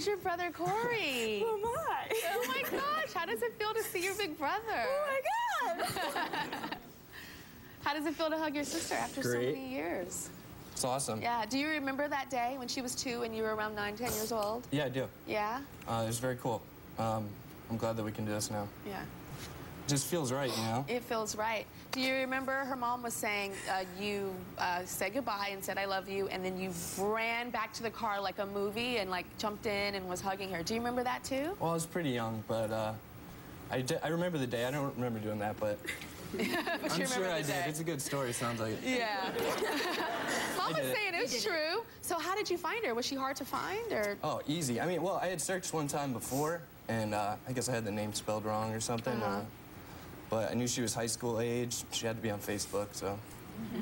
your brother, Corey. Who am I? Oh, my gosh. How does it feel to see your big brother? Oh, my God. How does it feel to hug your sister after so many years? It's awesome. Yeah. Do you remember that day when she was 2 and you were around 9, 10 years old? Yeah, I do. Yeah? It was very cool. I'm glad that we can do this now. Yeah. It just feels right, you know? It feels right. Do you remember her mom was saying you said goodbye and said I love you, and then you ran back to the car like a movie and like jumped in and was hugging her. Do you remember that too? Well, I was pretty young, but I remember the day. I don't remember doing that, but I'm sure I did. It's a good story, sounds like it. Yeah. Mom was saying it was true. So how did you find her? Was she hard to find, or? Oh, easy. I mean, well, I had searched one time before, and I guess I had the name spelled wrong or something. But I knew she was high school age. She had to be on Facebook, so.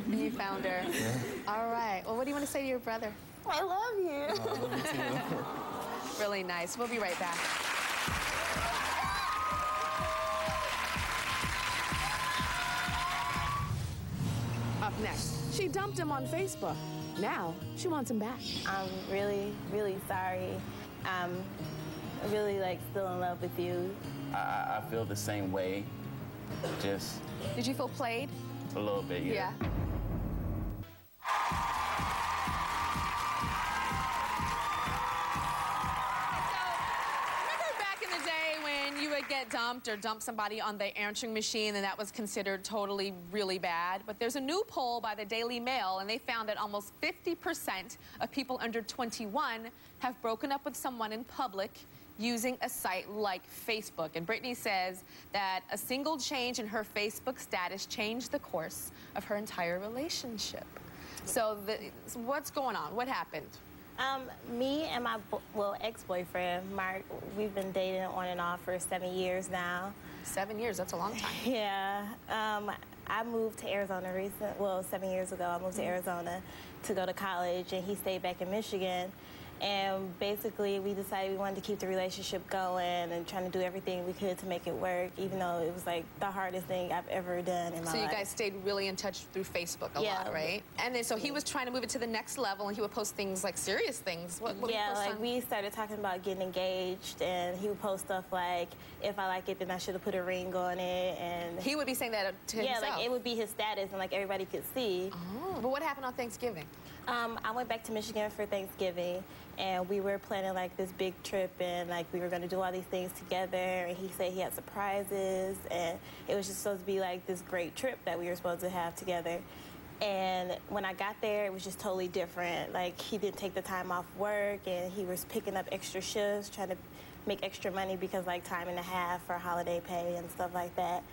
You found her. Yeah. All right. Well, what do you want to say to your brother? I love you. I love you too. Really nice. We'll be right back. Up next, she dumped him on Facebook. Now, she wants him back. I'm really, really sorry. I'm really, like, still in love with you. I feel the same way. Just Did you feel played? a little bit, yeah. Get dumped or dump somebody on the answering machine, and that was considered totally really bad. But there's a new poll by the Daily Mail, and they found that almost 50% of people under 21 have broken up with someone in public using a site like Facebook. And Brittany says that a single change in her Facebook status changed the course of her entire relationship. So what's going on? What happened? Me and my ex-boyfriend, Mark, we've been dating on and off for 7 years now. 7 years, that's a long time. Yeah. I moved to Arizona 7 years ago. I moved to Arizona to go to college, and he stayed back in Michigan. And basically, we decided we wanted to keep the relationship going and trying to do everything we could to make it work, even though it was like the hardest thing I've ever done in my life. So you guys stayed really in touch through Facebook a lot, right? And then so he was trying to move it to the next level, and he would post things like serious things. What yeah, like we started talking about getting engaged, and he would post stuff like, if I like it, then I should have put a ring on it. And he would be saying that to himself? Yeah, like it would be his status, and like everybody could see. Oh, but what happened on Thanksgiving? I went back to Michigan for Thanksgiving, and we were planning like this big trip, and like we were going to do all these things together, and he said he had surprises, and it was just supposed to be like this great trip that we were supposed to have together. And when I got there, it was just totally different. Like, he didn't take the time off work, and he was picking up extra shifts, trying to make extra money because like time and a half for holiday pay and stuff like that.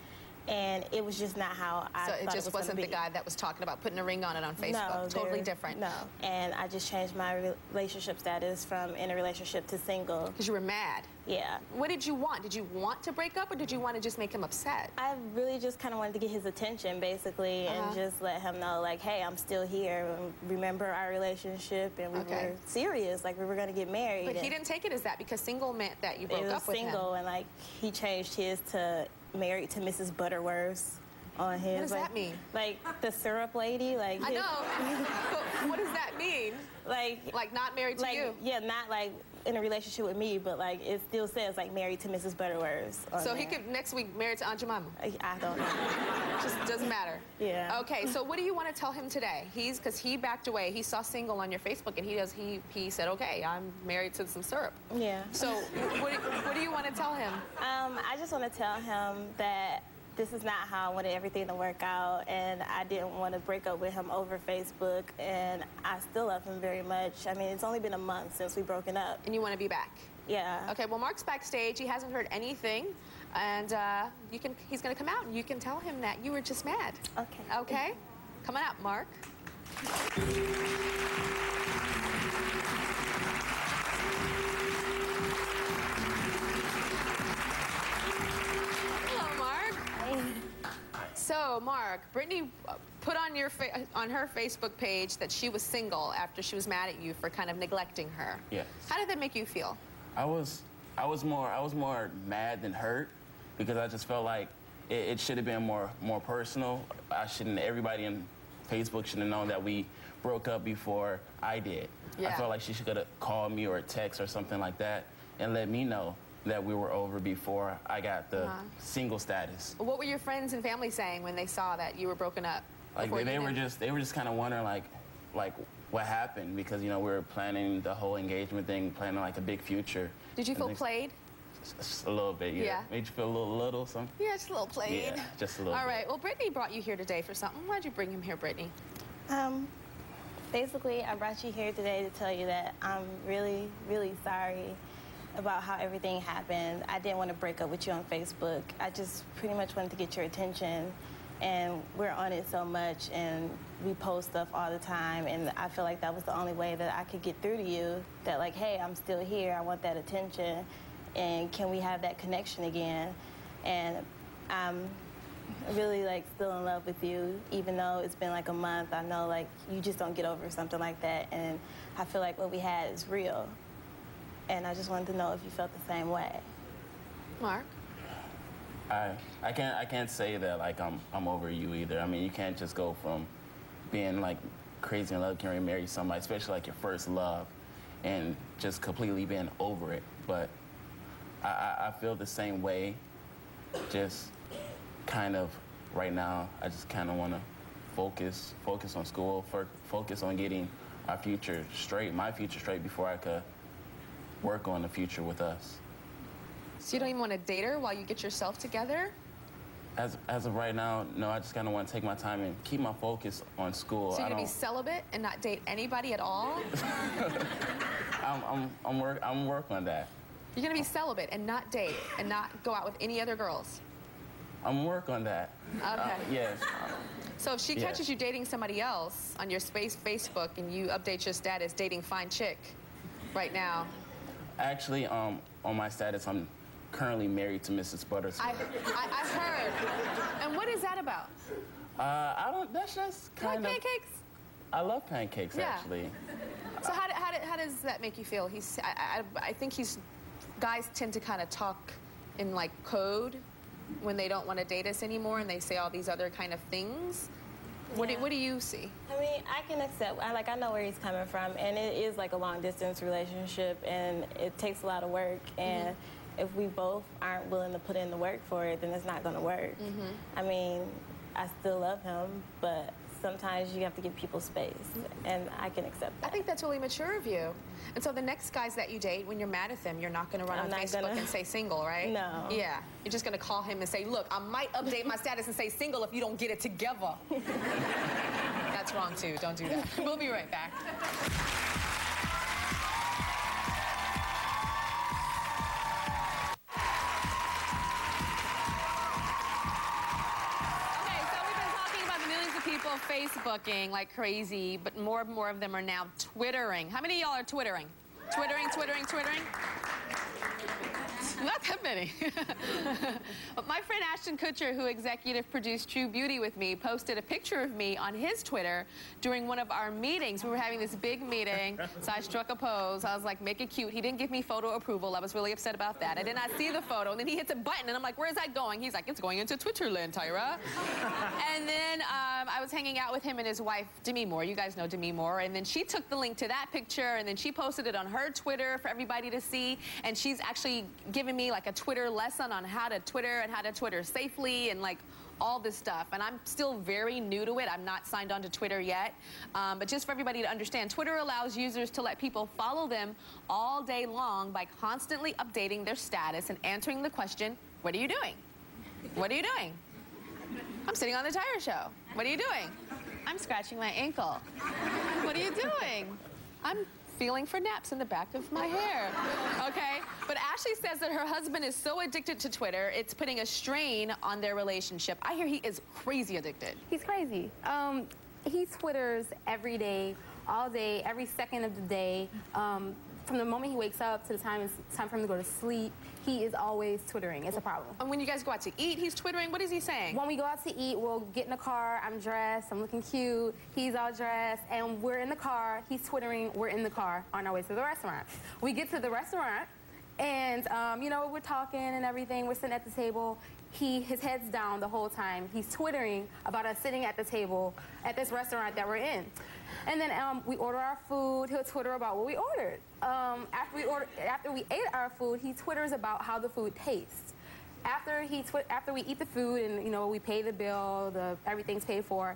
And it was just not how I thought it was. So it just wasn't the guy that was talking about putting a ring on it on Facebook? No, totally different? No. And I just changed my relationship status from in a relationship to single. Because you were mad? Yeah. What did you want? Did you want to break up, or did you want to just make him upset? I really just kind of wanted to get his attention, basically, and just let him know, like, hey, I'm still here. Remember our relationship, and we were serious, like we were going to get married. But he didn't take it as that, because single meant that you broke up with him. It was single, and like he changed his to married to Mrs. Butterworth on his. What does that mean? Like the syrup lady, like. I know. But what does that mean? Like not married to you? Yeah, not like in a relationship with me, but like it still says like married to Mrs. Butterworth. So he could next week married to Aunt Jemima? I don't know. Just doesn't matter. Yeah. Okay, so what do you want to tell him today? Because he backed away. He saw single on your Facebook, and he said, okay, I'm married to some syrup. Yeah. So what do you want to tell him? I just want to tell him that this is not how I wanted everything to work out, and I didn't want to break up with him over Facebook, and I still love him very much. I mean, it's only been a month since we've broken up. And you want to be back? Yeah. Okay, well, Mark's backstage. He hasn't heard anything, and he's going to come out, and you can tell him that you were just mad. Okay. Okay? Come on out, Mark. So, Mark, Brittany put on her Facebook page that she was single after she was mad at you for kind of neglecting her. Yes. How did that make you feel? I was more mad than hurt, because I just felt like it should have been more personal. Everybody in Facebook should have known that we broke up before I did. Yeah. I felt like she should have called me or a text or something like that and let me know that we were over before I got the single status. What were your friends and family saying when they saw that you were broken up? Like before they you were knew? just kind of wondering like what happened, because you know we were planning the whole engagement thing, planning like a big future. Did you And feel things- played? Just a little bit, yeah. Yeah. Made you feel a little something. Yeah, just a little played. Yeah, just a little All bit. right. Well, Brittany brought you here today for something. Why'd you bring him here, Brittany? Basically, I brought you here today to tell you that I'm really, really sorry about how everything happened. I didn't want to break up with you on Facebook. I just pretty much wanted to get your attention. And we're on it so much, and we post stuff all the time, and I feel like that was the only way that I could get through to you, that like, hey, I'm still here, I want that attention, and can we have that connection again? And I'm really like still in love with you, even though it's been like a month. I know like you just don't get over something like that, and I feel like what we had is real. And I just wanted to know if you felt the same way. Mark? I can't say that like I'm over you either. I mean, you can't just go from being like crazy in love, can marry somebody, especially like your first love, and just completely being over it. But I feel the same way. Just kind of right now, I just kind of want to focus on school, focus on getting our future straight, my future straight, before I could work on the future with us. So you don't even want to date her while you get yourself together? As of right now, no, I just kind of want to take my time and keep my focus on school. So you're going to be celibate and not date anybody at all? I'm working on that. You're going to be celibate and not date and not go out with any other girls? I'm working on that. Okay. Yes. So if she Yeah. catches you dating somebody else on your Facebook and you update your status, dating fine chick right now. Actually, on my status, I'm currently married to Mrs. Buttersworth. I heard. And what is that about? I don't. That's just You like kind of. pancakes? I love pancakes, Yeah. actually. So how does that make you feel? I think guys tend to kind of talk in like code when they don't want to date us anymore, and they say all these other kind of things. What do you see? I mean, I can accept, I know where he's coming from, and it is like a long distance relationship, and it takes a lot of work, and if we both aren't willing to put in the work for it, then it's not gonna work. I mean, I still love him, but sometimes you have to give people space, and I can accept that. I think that's really mature of you. And so the next guys that you date, when you're mad at them, you're not going to run I'm on not Facebook gonna. and say single, right? No. Yeah. You're just going to call him and say, look, I might update my status and say single if you don't get it together. That's wrong, too. Don't do that. We'll be right back. Okay, so we've been talking about the millions of people Facebooking like crazy, but more and more of them are now Twittering. How many of y'all are Twittering? Twittering? Not that many. But my friend Ashton Kutcher, who executive produced True Beauty with me, posted a picture of me on his Twitter during one of our meetings. We were having this big meeting, so I struck a pose. I was like, make it cute. He didn't give me photo approval. I was really upset about that. I did not see the photo, and then he hits a button, and I'm like, where's that going? He's like, it's going into Twitterland, Tyra. And then I was hanging out with him and his wife, Demi Moore. You guys know Demi Moore. And then she took the link to that picture, and then she posted it on her Twitter for everybody to see. And she's actually given me like a Twitter lesson on how to Twitter and how to Twitter safely and like all this stuff. And I'm still very new to it. I'm not signed on to Twitter yet. But just for everybody to understand, Twitter allows users to let people follow them all day long by constantly updating their status and answering the question, what are you doing? What are you doing? I'm sitting on the tire show. What are you doing? I'm scratching my ankle. What are you doing? I'm feeling for naps in the back of my hair, okay? But Ashley says that her husband is so addicted to Twitter, it's putting a strain on their relationship. I hear he is crazy addicted. He's crazy. He Twitters every day, all day, every second of the day. From the moment he wakes up to the time it's time for him to go to sleep, he is always Twittering. It's a problem. And when you guys go out to eat, he's Twittering. What is he saying? When we go out to eat, we'll get in the car, I'm dressed, I'm looking cute, he's all dressed, and we're in the car, he's Twittering, we're in the car on our way to the restaurant. We get to the restaurant, and And, you know, we're talking and everything. We're sitting at the table. His head's down the whole time. He's twittering about us sitting at the table at this restaurant that we're in. And then we order our food. He'll Twitter about what we ordered. After we ate our food, he Twitters about how the food tastes. After we eat the food and, you know, we pay the bill, everything's paid for,